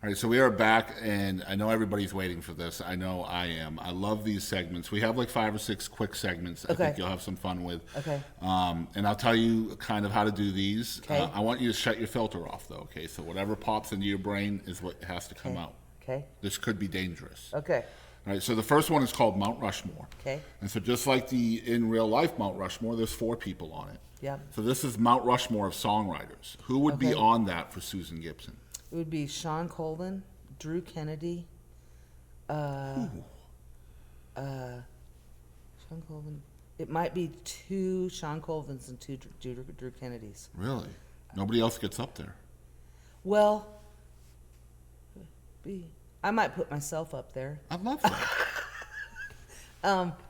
All right, so we are back, and I know everybody's waiting for this. I know I am. I love these segments. We have like 5 or 6 quick segments I think you'll have some fun with. Okay. And I'll tell you kind of how to do these. Okay. I want you to shut your filter off, though, okay? So whatever pops into your brain is what has to come out. Okay. This could be dangerous. Okay. All right, so the first one is called Mount Rushmore. Okay. And so just like the in real life Mount Rushmore, there's 4 people on it. Yeah. So this is Mount Rushmore of songwriters. Who would be on that for Susan Gibson? It would be Sean Colvin, Drew Kennedy, Sean Colvin. It might be 2 Sean Colvins and 2 Drew Kennedys. Really? Nobody else gets up there. Well, I might put myself up there. I love that.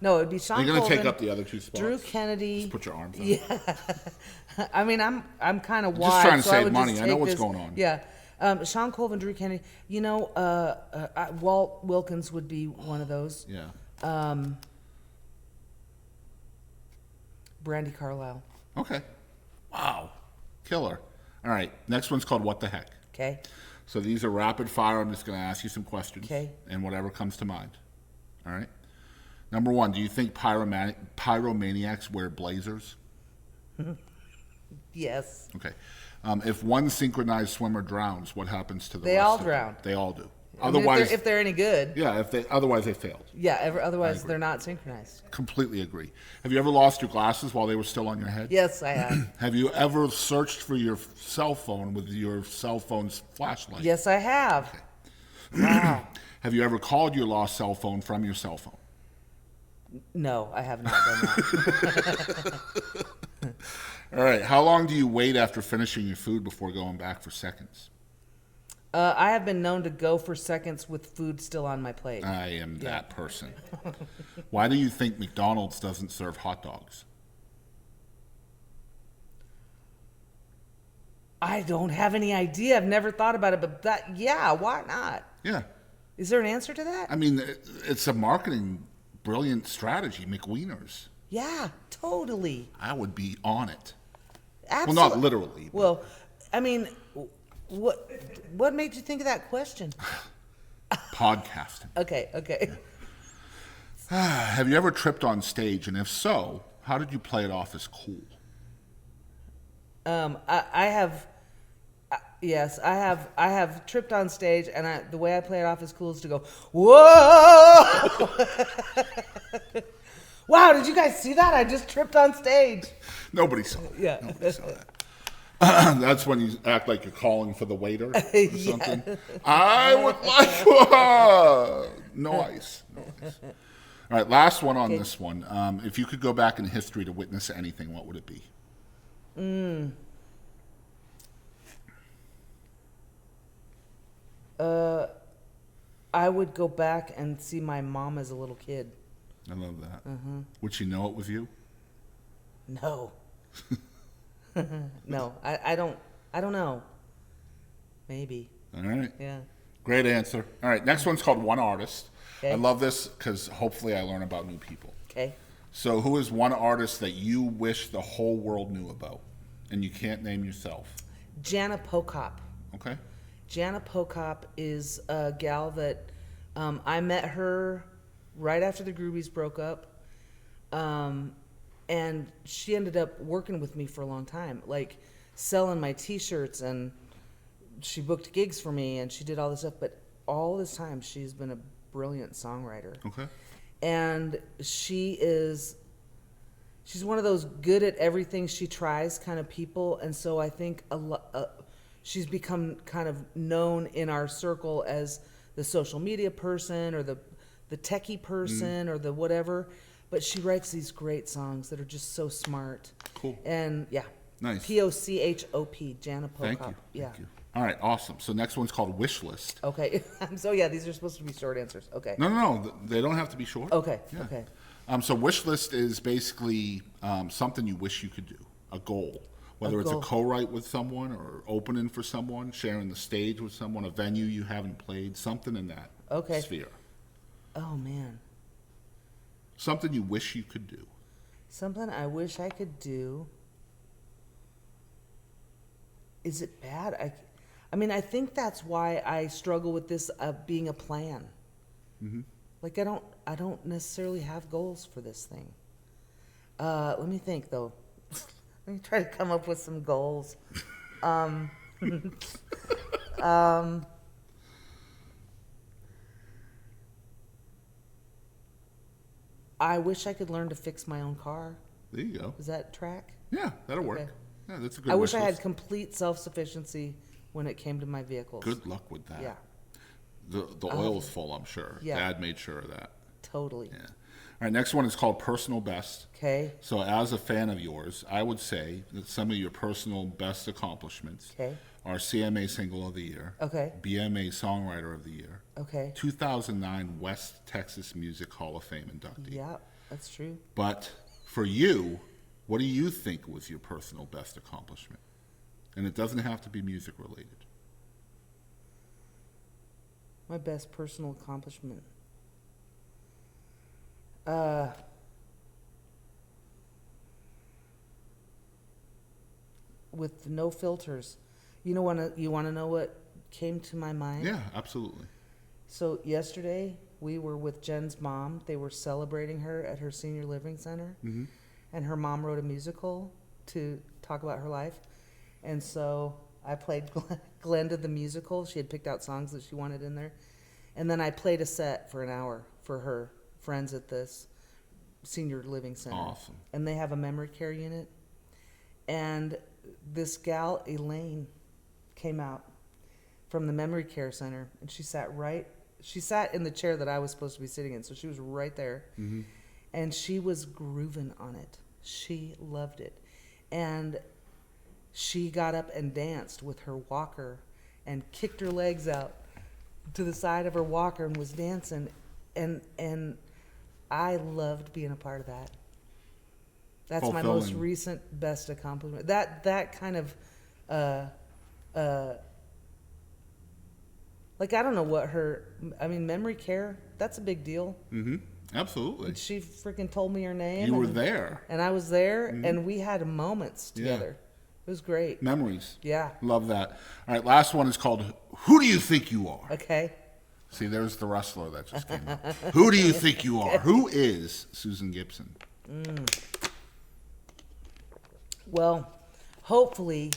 No, it would be Sean You're Colvin. going to take up the other 2 spots? Drew Kennedy. Just put your arms out. Yeah. I mean, I'm kind of wide. Just trying to so save money. I know what's going on. Yeah. Sean Colvin, Drew Kennedy. You know, Walt Wilkins would be one of those. Yeah. Brandy Carlisle. Okay. Wow. Killer. All right. Next one's called What the Heck. Okay. So these are rapid fire. I'm just going to ask you some questions. Okay. And whatever comes to mind. All right. Number 1, do you think pyromaniacs wear blazers? Yes. Okay. If one synchronized swimmer drowns, what happens to the They rest all of them? drown. They all do. I mean, Otherwise, if they're any good. yeah. Otherwise they failed. Yeah. Otherwise, they're not synchronized. Completely agree. Have you ever lost your glasses while they were still on your head? Yes, I have. Have you ever searched for your cell phone with your cell phone's flashlight? Yes, I have. Wow. Have you ever called your lost cell phone from your cell phone? No, I have not done that. All right. How long do you wait after finishing your food before going back for seconds? I have been known to go for seconds with food still on my plate. I am that person. Why do you think McDonald's doesn't serve hot dogs? I don't have any idea. I've never thought about it, but why not? Yeah. Is there an answer to that? I mean, it's a marketing brilliant strategy, McWieners. Yeah, totally. I would be on it. Absolutely. Well, not literally. But Well, I mean, what made you think of that question? podcasting. Okay. Have you ever tripped on stage? And if so, how did you play it off as cool? I have. Yes, I have. I have tripped on stage, and the way I play it off is cool is to go, whoa! Wow, did you guys see that? I just tripped on stage. Nobody saw it. Yeah. Nobody saw that. That's when you act like you're calling for the waiter or something. I would like no ice. No ice. All right, last one on this one. If you could go back in history to witness anything, what would it be? I would go back and see my mom as a little kid. I love that. Would she know it was you? No. No, I don't know. Maybe. All right. Yeah. Great answer. All right, next one's called One Artist. Okay. I love this because hopefully I learn about new people. Okay. So who is one artist that you wish the whole world knew about and you can't name yourself? Jana Pokop. Okay. Jana Pokop is a gal that I met her right after the Groovies broke up. And she ended up working with me for a long time, like selling my T-shirts, and she booked gigs for me, and she did all this stuff. But all this time, she's been a brilliant songwriter. Okay. And she's one of those good at everything she tries kind of people. And so I think she's become kind of known in our circle as the social media person or the techie person or the whatever. But she writes these great songs that are just so smart. Cool. And yeah. Nice. Pochop, Jana Pokop. Thank you. Yeah. Thank you. All right, awesome. So next one's called Wish List. Okay. So yeah, these are supposed to be short answers. Okay. No, they don't have to be short. Okay. Yeah. Okay. So Wish List is basically something you wish you could do, a goal. Whether it's a goal. co-write with someone or opening for someone, sharing the stage with someone, a venue you haven't played, something in that sphere. Oh man. Something you wish you could do. Something I wish I could do. Is it bad? I mean, I think that's why I struggle with this being a plan. Mm-hmm. Like I don't necessarily have goals for this thing. Let me think though. Let me try to come up with some goals. I wish I could learn to fix my own car. There you go. Does that track? Yeah, that'll work. Okay. Yeah, that's a good I wish wish I had list. complete self-sufficiency when it came to my vehicles. Good luck with that. Yeah, The oil's full, I'm sure. Yeah. Dad made sure of that. totally. Yeah. All right, next one is called Personal Best. Okay. So as a fan of yours, I would say that some of your personal best accomplishments Okay. are CMA Single of the Year, Okay. BMA Songwriter of the Year, Okay. 2009 West Texas Music Hall of Fame inductee. Yeah, that's true. But for you, what do you think was your personal best accomplishment? And it doesn't have to be music related. My best personal accomplishment. With no filters. You want to know what came to my mind? Yeah, absolutely. So yesterday we were with Jen's mom. They were celebrating her at her senior living center, Mm-hmm. and her mom wrote a musical to talk about her life. And so I played Glenda the musical. She had picked out songs that she wanted in there, and then I played a set for an hour for her friends at this senior living center. Awesome. And they have a memory care unit, and this gal Elaine came out from the memory care center, and she sat in the chair that I was supposed to be sitting in, so she was right there. Mm-hmm. And she was grooving on it. She loved it. And she got up and danced with her walker and kicked her legs out to the side of her walker and was dancing. And I loved being a part of that. That's my most Fulfilling. recent best accomplishment. That kind of like, I don't know what memory care, that's a big deal. Mm-hmm. Absolutely. And she freaking told me her name. You were and- there. And I was there, Mm-hmm. and we had moments Yeah. together. It was great. Memories. Yeah. Love that. All right, last one is called Who Do You Think You Are? Okay. See, there's the wrestler that just came up. Who do you think you are? Who is Susan Gibson? Well, hopefully,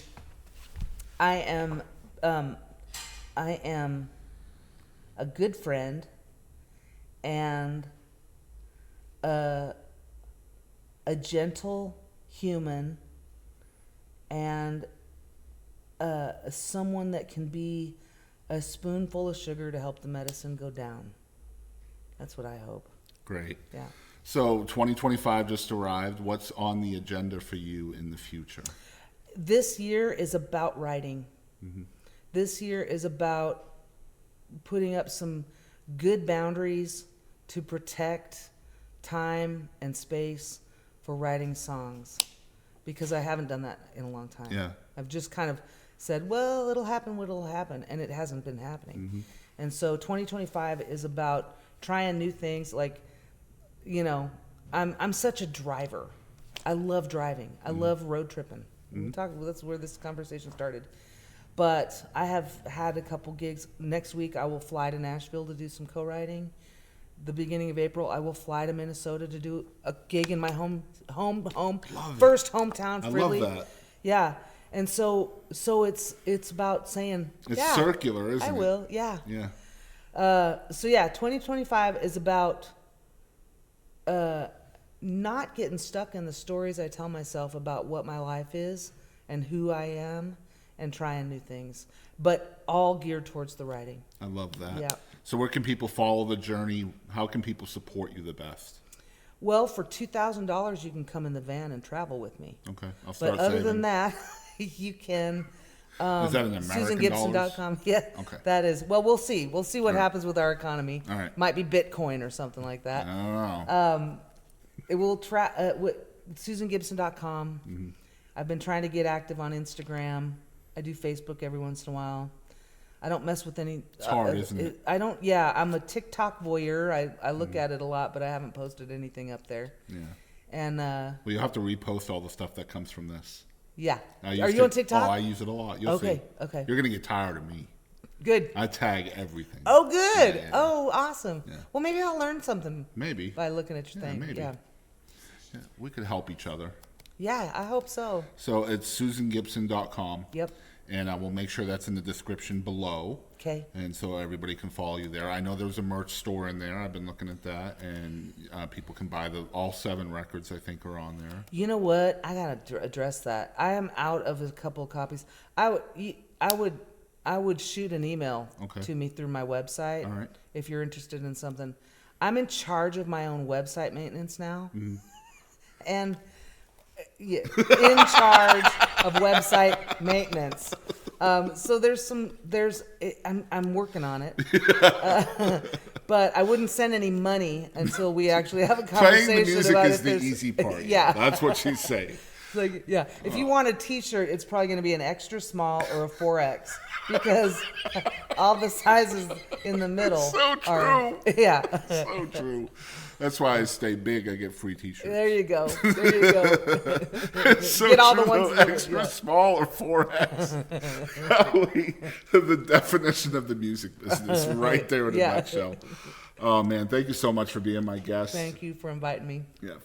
I am a good friend and a gentle human and someone that can be a spoonful of sugar to help the medicine go down. That's what I hope. Great. Yeah. So 2025 just arrived. What's on the agenda for you in the future? This year is about writing. Mm-hmm. This year is about putting up some good boundaries to protect time and space for writing songs, because I haven't done that in a long time. Yeah. I've just kind of said, well, it'll happen when it'll happen, and it hasn't been happening. Mm-hmm. And so 2025 is about trying new things. Like, you know, I'm such a driver. I love driving. I love road tripping. That's where this conversation started. But I have had a couple gigs. Next week I will fly to Nashville to do some co-writing. The beginning of April I will fly to Minnesota to do a gig in my first hometown, I Fridley. love that. Yeah. And so it's about saying, It's yeah, circular, isn't it? I will. Yeah. Yeah. 2025 is about not getting stuck in the stories I tell myself about what my life is and who I am, and trying new things, but all geared towards the writing. I love that. Yeah. So where can people follow the journey? How can people support you the best? Well, for $2,000, you can come in the van and travel with me. Okay, I'll start But other saving. than that, you can. Is that in American dollars? SusanGibson.com. Yeah. Okay. That is. Well, we'll see. We'll see what All right. happens with our economy. All right. Might be Bitcoin or something like I that. don't know. It will SusanGibson.com. Mm-hmm. I've been trying to get active on Instagram. I do Facebook every once in a while. I don't mess with any. It's hard, isn't it? I don't. Yeah, I'm a TikTok voyeur. I look Mm-hmm. at it a lot, but I haven't posted anything up there. Yeah. And Well, you'll have to repost all the stuff that comes from this. Yeah. I use Are you on TikTok? Oh, I use it a lot. You'll Okay, see. okay. You're gonna get tired of me. Good. I tag everything. Oh, good. Yeah. Oh, awesome. Yeah. Well, maybe I'll learn something Maybe. by looking at your thing. Maybe. Yeah. Yeah, we could help each other. Yeah, I hope so. So it's susangibson.com. Yep. And I will make sure that's in the description below. Okay. And so everybody can follow you there. I know there's a merch store in there. I've been looking at that, and people can buy all 7 records. I think are on there. You know what? I gotta address that. I am out of a couple copies. I would shoot an email Okay. to me through my website. All right. If you're interested in something, I'm in charge of my own website maintenance now, and yeah, in charge of website maintenance. So I'm working on it, but I wouldn't send any money until we actually have a Playing conversation the music about is if the there's- easy part. Yeah, That's what she's saying. like, yeah. If you want a T-shirt, it's probably going to be an extra small or a 4X because all the sizes in the middle So are. true. Yeah. So true. That's why I stay big. I get free T-shirts. There you go. There you go. It's so Get all true, the ones though. that- Extra yeah. small or 4X. Golly, the definition of the music business right there in a Yeah. nutshell. Oh, man. Thank you so much for being my guest. Thank you for inviting me. Yeah.